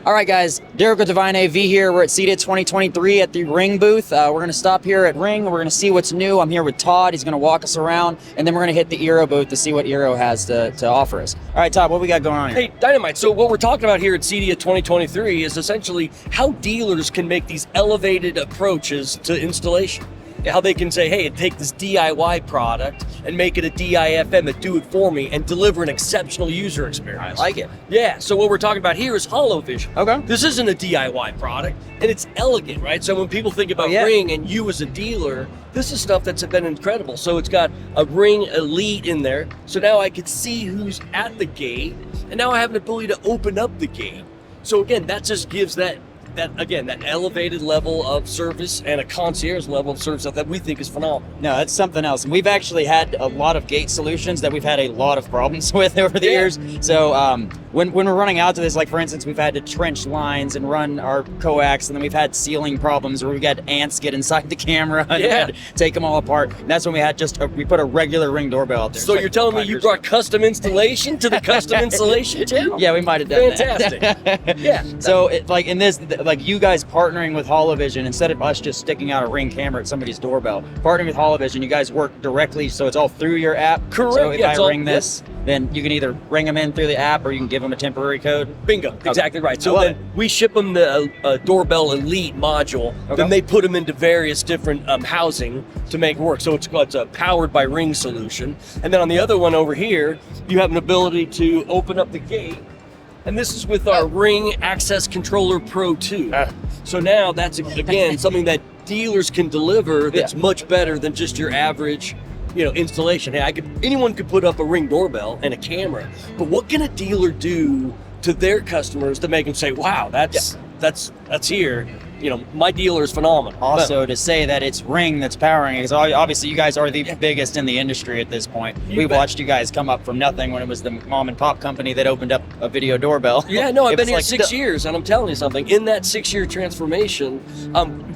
All right, guys, Derek with Divine AV here. We're at CEDIA 2023 at the Ring booth. We're going to stop here at Ring. We're going to see what's new. I'm here with Todd. He's going to walk us around, and then we're going to hit the Eero booth to see what Eero has to offer us. All right, Todd, what we got going on here? Hey, Dynamite. So what we're talking about here at CEDIA 2023 is essentially how dealers can make these elevated approaches to installation. How they can say, hey, take this DIY product and make it a DIFM and do it for me and deliver an exceptional user experience. I like it. Yeah, so what we're talking about here is HoloVision. Okay. This isn't a DIY product, and it's elegant, right? So when people think about Ring and you as a dealer, this is stuff that's been incredible. So it's got a Ring Elite in there, so now I can see who's at the gate, and now I have an ability to open up the gate. So again, that just gives that elevated level of service and a concierge level of service that we think is phenomenal. No, that's something else. And we've actually had a lot of gate solutions that we've had a lot of problems with over the years. So when we're running out to this, like for instance, we've had to trench lines and run our coax, and then we've had ceiling problems where we've got ants get inside the camera and we had to take them all apart. And that's when we had we put a regular Ring doorbell out there. So you're telling me you brought custom installation to the custom installation channel? Yeah, we might have done Fantastic. that. Yeah. So like in this, like you guys partnering with HoloVision, instead of us just sticking out a Ring camera at somebody's doorbell, partnering with HoloVision, you guys work directly, so it's all through your app. Correct. So if I ring this, then you can either ring them in through the app or you can give them a temporary code. Bingo, exactly right. So then we ship them the Doorbell Elite module, then they put them into various different housing to make it work. So it's a powered by Ring solution. And then on the other one over here, you have an ability to open up the gate. And this is with our Ring Access Controller Pro 2. So now that's, again, something that dealers can deliver that's much better than just your average installation. Hey, anyone could put up a Ring doorbell and a camera, but what can a dealer do to their customers to make them say, wow, that's here. My dealer is phenomenal. Also, to say that it's Ring that's powering it, because obviously you guys are the biggest in the industry at this point. We watched you guys come up from nothing when it was the mom and pop company that opened up a video doorbell. Yeah, no, I've been here 6 years, and I'm telling you something. In that 6-year transformation,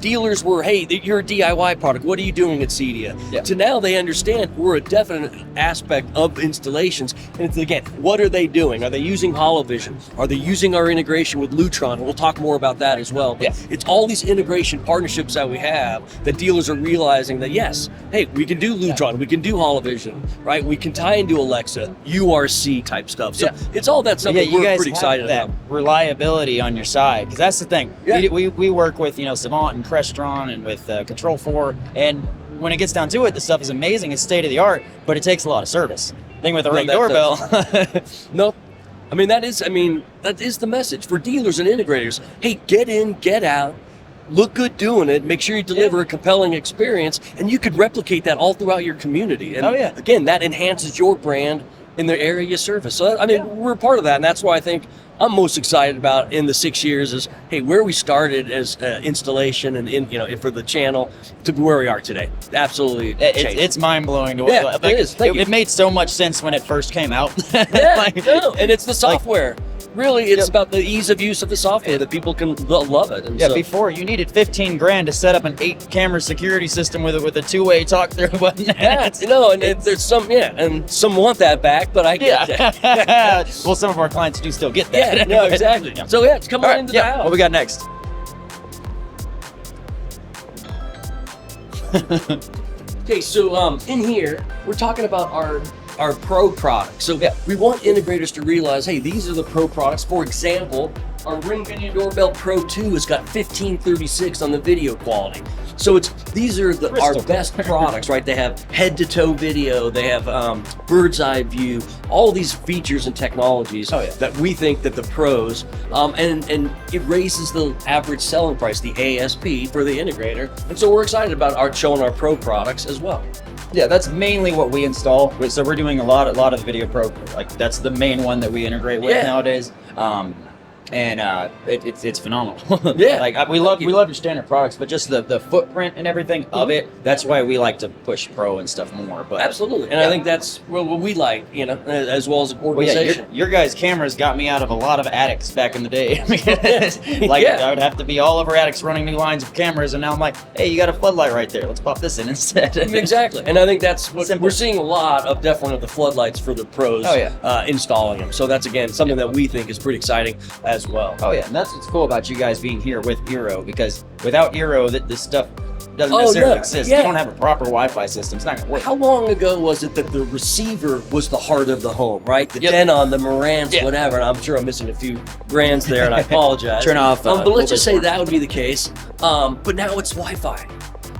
dealers were, hey, you're a DIY product. What are you doing at CEDIA? Yeah. So now they understand we're a definite aspect of installations. And it's, again, what are they doing? Are they using HoloVision? Are they using our integration with Lutron? We'll talk more about that as well. But it's all these integration partnerships that we have that dealers are realizing that, yes, hey, we can do Lutron, we can do HoloVision, right? We can tie into Alexa, URC type stuff. So it's all that stuff that we're pretty excited about. Reliability on your side, because that's the thing. We work with Savant and Crestron and with Control 4, and when it gets down to it, the stuff is amazing, it's state of the art, but it takes a lot of service. Thing with the Ring doorbell. No. That is the message for dealers and integrators. Hey, get in, get out, look good doing it, make sure you deliver a compelling experience, and you could replicate that all throughout your community. And again, that enhances your brand in the area you service. So we're part of that, and that's why I think I'm most excited about in the 6 years is, hey, where we started as installation and for the channel to where we are today. Absolutely, it's mind blowing. It is. It made so much sense when it first came out. And it's the software. Really, it's about the ease of use of the software that people can love it. And before you needed 15 grand to set up an 8-camera security system with a 2-way talk through button. There's some, and some want that back, but I get that. Well, some of our clients do still get that. Yeah, no, exactly. So it's come on into the house. What we got next? Okay, so in here, we're talking about our pro products. So we want integrators to realize, hey, these are the pro products. For example, our Ring Video Doorbell Pro 2 has got 1536 on the video quality. So these are our best products, right? They have head-to-toe video, they have bird's eye view, all these features and technologies that we think that the pros, and it raises the average selling price, the ASP for the integrator. And so we're excited about showing our pro products as well. Yeah, that's mainly what we install. So we're doing a lot of the Video Pro. Like that's the main one that we integrate with nowadays. And it's phenomenal. Like we love your standard products, but just the footprint and everything of it. That's why we like to push pro and stuff more. But absolutely, and I think that's what we like, as well as an organization. Your guys' cameras got me out of a lot of attics back in the day. I would have to be all over attics running new lines of cameras, and now I'm like, hey, you got a floodlight right there. Let's pop this in instead. Exactly, and I think that's what we're seeing a lot of. Definitely of the floodlights for the pros installing them. So that's again something that we think is pretty exciting as as well. Oh yeah, and that's what's cool about you guys being here with Eero, because without Eero, this stuff doesn't necessarily exist. Yeah. You don't have a proper Wi-Fi system. It's not gonna work. How long ago was it that the receiver was the heart of the home, right? The Denon, the Marantz, whatever. And I'm sure I'm missing a few brands there, and I apologize. Turn off. But let's just say that would be the case. But now it's Wi-Fi.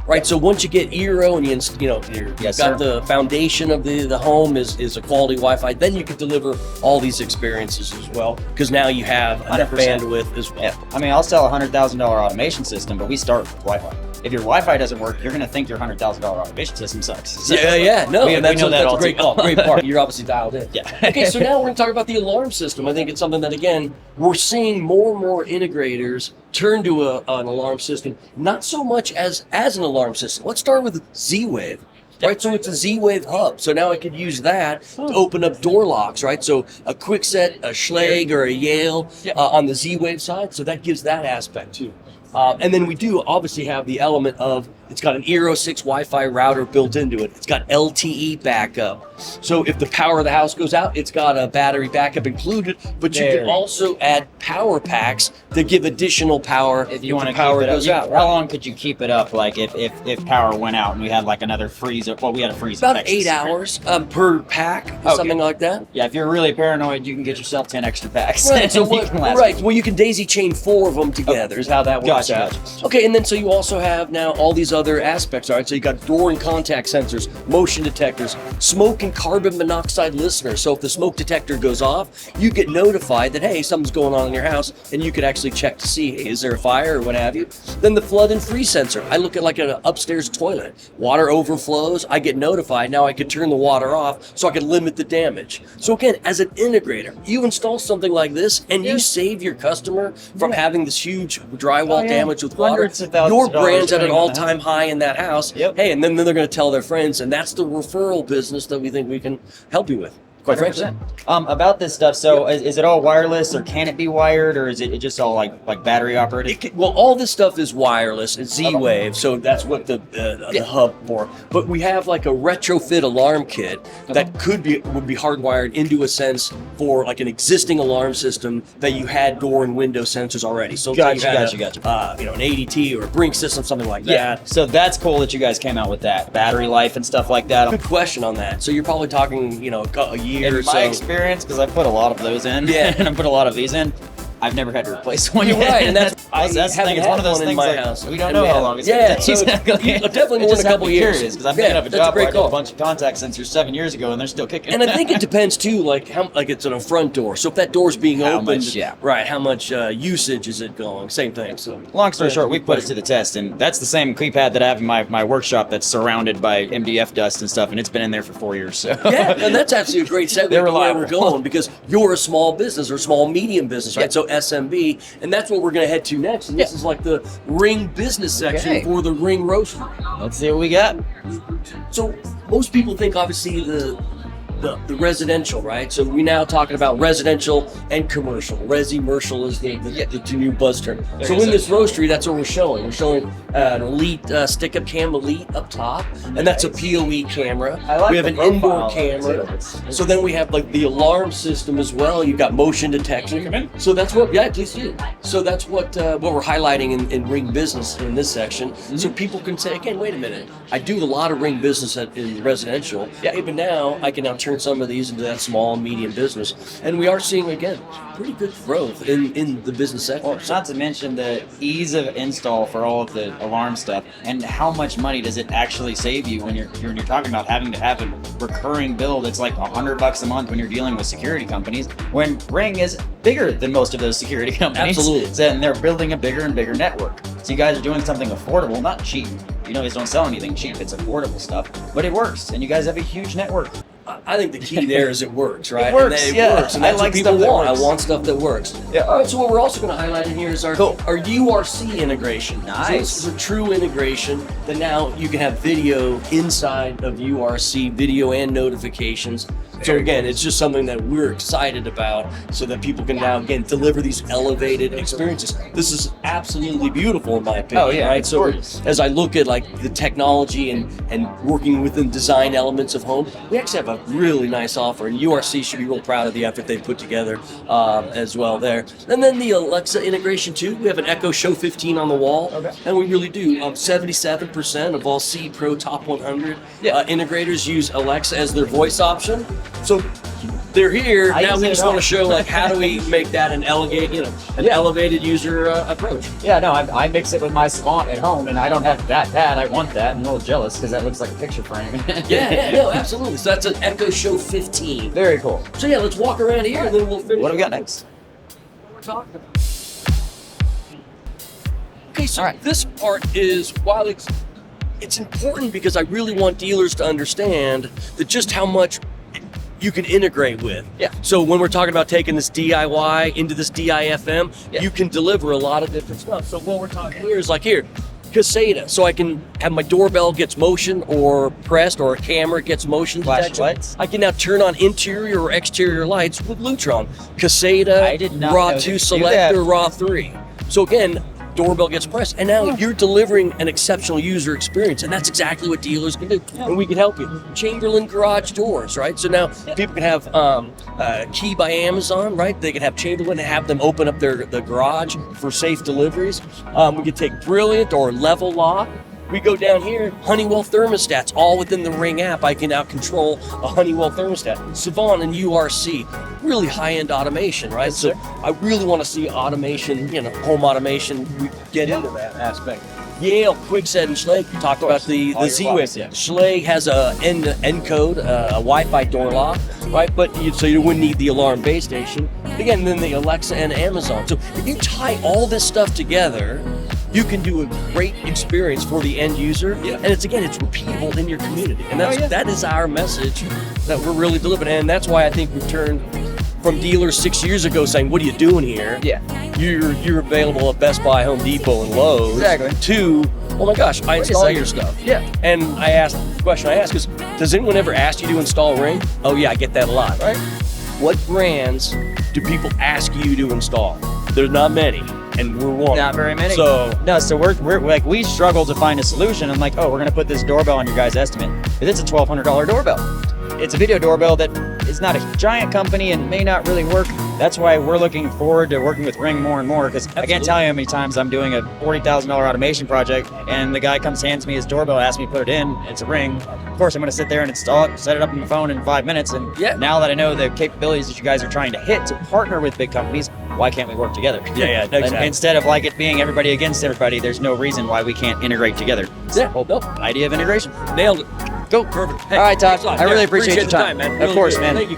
Right, so once you get Eero and you've got the foundation of the home is a quality Wi-Fi, then you can deliver all these experiences as well, because now you have enough bandwidth as well. Yeah. I mean, I'll sell a $100,000 automation system, but we start with Wi-Fi. If your Wi-Fi doesn't work, you're going to think your $100,000 automation system sucks. So, No, we know that all great, great part. You're obviously dialed in. Yeah. Okay, so now we're going to talk about the alarm system. I think it's something that, again, we're seeing more and more integrators turn to an alarm system, not so much as an alarm system. Let's start with ZWAVE. Right, so it's a ZWAVE hub. So now I could use that to open up door locks, right? So a Kwikset, a Schlage, or a Yale on the ZWAVE side. So that gives that aspect too. And then we do obviously have the element of, it's got an Eero 6 Wi-Fi router built into it. It's got LTE backup. So if the power of the house goes out, it's got a battery backup included, but you can also add power packs to give additional power if you want to power keep it goes up. out. How long could you keep it up? Like if power went out and we had like another freeze, well, we had a freeze. About 8 hours per pack, something like that. Yeah, if you're really paranoid, you can get yourself 10 extra packs. Right, so well, you can daisy chain 4 of them together is how that works out. Gotcha. Okay, and then so you also have now all these other aspects, all right? So you got door and contact sensors, motion detectors, smoke and carbon monoxide listeners. So if the smoke detector goes off, you get notified that, hey, something's going on in your house, and you could actually check to see, hey, is there a fire or what have you? Then the flood and freeze sensor. I look at like an upstairs toilet. Water overflows, I get notified. Now I could turn the water off so I can limit the damage. So again, as an integrator, you install something like this and you save your customer from having this huge drywall damage with water. Your brand's at an all-time high in that house. Hey, and then they're going to tell their friends, and that's the referral business that we think we can help you with. Quite frankly. About this stuff, so is it all wireless, or can it be wired, or is it just all like battery operated? Well, all this stuff is wireless. It's Z-Wave, so that's what the hub for. But we have like a retrofit alarm kit that would be hardwired into a sense for like an existing alarm system that you had door and window sensors already. So gotcha. an ADT or a Brink system, something like that. So that's cool that you guys came out with that battery life and stuff like that. Good question on that. So you're probably talking, a year in or so. my experience, because I put a lot of those in, and I put a lot of these in, I've never had to replace one. You're right, and that's the thing. It's one of those things like house. We don't know how long it's going to take. So definitely more than a couple years. Because I'm thinking of a job where I did a bunch of contact sensors 7 years ago, and they're still kicking. And I think it depends too, like it's on a front door. So if that door's being opened, how much usage is it going? Same thing. So long story short, we put it to the test, and that's the same keypad that I have in my workshop that's surrounded by MDF dust and stuff, and it's been in there for 4 years. So and that's actually a great segue to where we're going, because you're a small business or small medium business, right? So SMB. And that's what we're going to head to next. And this is like the Ring business section for the Ring Roastery. Let's see what we got. So most people think obviously the residential, right? So we're now talking about residential and commercial. Resimercial is the new buzz term. So in this roastery, that's what we're showing. We're showing an Elite stick-up cam Elite up top, and that's a PoE camera. We have an indoor camera. So then we have like the alarm system as well. You've got motion detection. So that's what, please do. So that's what we're highlighting in Ring business in this section. So people can say, again, wait a minute, I do a lot of Ring business in residential. Hey, but now I can now turn some of these into that small medium business, and we are seeing again pretty good growth in the business sector. Well, not to mention the ease of install for all of the alarm stuff, and how much money does it actually save you when you're talking about having to have a recurring bill that's like $100 a month when you're dealing with security companies, when Ring is bigger than most of those security companies. Absolutely. So, and they're building a bigger and bigger network. So you guys are doing something affordable, not cheap. You guys don't sell anything cheap. It's affordable stuff, but it works, and you guys have a huge network. I think the key there is it works, right? It works, and it works, and that's what people want. I want stuff that works. Yeah. All right, so what we're also going to highlight in here is our URC integration. Nice. So this is a true integration that now you can have video inside of URC, video and notifications. So again, it's just something that we're excited about, so that people can now again deliver these elevated experiences. This is absolutely beautiful in my opinion. Oh, yeah, right? of So course. as I look at like the technology and working within design elements of home, we actually have a really nice offer, and URC should be real proud of the effort they put together as well there. And then the Alexa integration too. We have an Echo Show 15 on the wall, and we really do. 77% of all CE Pro Top 100 integrators use Alexa as their voice option. So they're here. I Now use we it just at want home. to show like how do we make that an elevated user approach. Yeah, no, I mix it with my Savant at home, and I don't have that pad. I want that. I'm a little jealous because that looks like a picture frame. Yeah, no, absolutely. So that's an Echo Show 15. Very cool. So yeah, let's walk around here and then we'll finish. What do we got next? We're talking about. Okay, so this part is, while it's important because I really want dealers to understand that just how much you can integrate with. Yeah. So when we're talking about taking this DIY into this DIFM, you can deliver a lot of different stuff. So what we're talking here is like here, CEDIA. So I can have my doorbell gets motion or pressed, or a camera gets motion detection. Flashlights. I can now turn on interior or exterior lights with Lutron. CEDIA, I did not RAW know 2 they could do Select that. or RAW 3. So again, doorbell gets pressed, and now you're delivering an exceptional user experience, and that's exactly what dealers can do, and we can help you. Chamberlain garage doors, right? So now people can have Key by Amazon, right? They can have Chamberlain and have them open up the garage for safe deliveries. We can take Brilliant or Level Lock. We go down here, Honeywell thermostats, all within the Ring app. I can now control a Honeywell thermostat. Savant and URC, really high-end automation, right? So I really want to see automation, home automation. We get into that aspect. Yale, Kwikset, and Schlage. We talked about the All your Z-Wave. locks, yeah. Schlage has a N-code, a Wi-Fi door lock, right? But so you wouldn't need the alarm base station. Again, then the Alexa and Amazon. So if you tie all this stuff together, you can do a great experience for the end user, and it's repeatable in your community, and that is our message that we're really delivering, and that's why I think we turned from dealers 6 years ago saying, "What are you doing here?" Yeah. You're available at Best Buy, Home Depot, and Lowe's. Exactly. To, oh my gosh, I install second. your stuff. Yeah. And the question I ask is, does anyone ever ask you to install Ring? Oh yeah, I get that a lot, right? What brands do people ask you to install? There's not many. And we're one. Not very many. So we're like, we struggle to find a solution. I'm like, oh, we're gonna put this doorbell on your guys' estimate. But it's a $1,200 doorbell. It's a video doorbell that is not a giant company and may not really work. That's why we're looking forward to working with Ring more and more, because I can't tell you how many times I'm doing a $40,000 automation project and the guy comes, hands me his doorbell, asks me to put it in. It's a Ring. Of course, I'm going to sit there and install it, set it up on the phone in 5 minutes. And now that I know the capabilities that you guys are trying to hit to partner with big companies, why can't we work together? Yeah, And exactly. instead of like it being everybody against everybody, there's no reason why we can't integrate together. It's the whole idea of integration. Nailed it. Go. Perfect. Hey, All right, Todd. thanks a lot. I really Yeah, appreciate your the time. man. Of Really course, do. man. Thank you.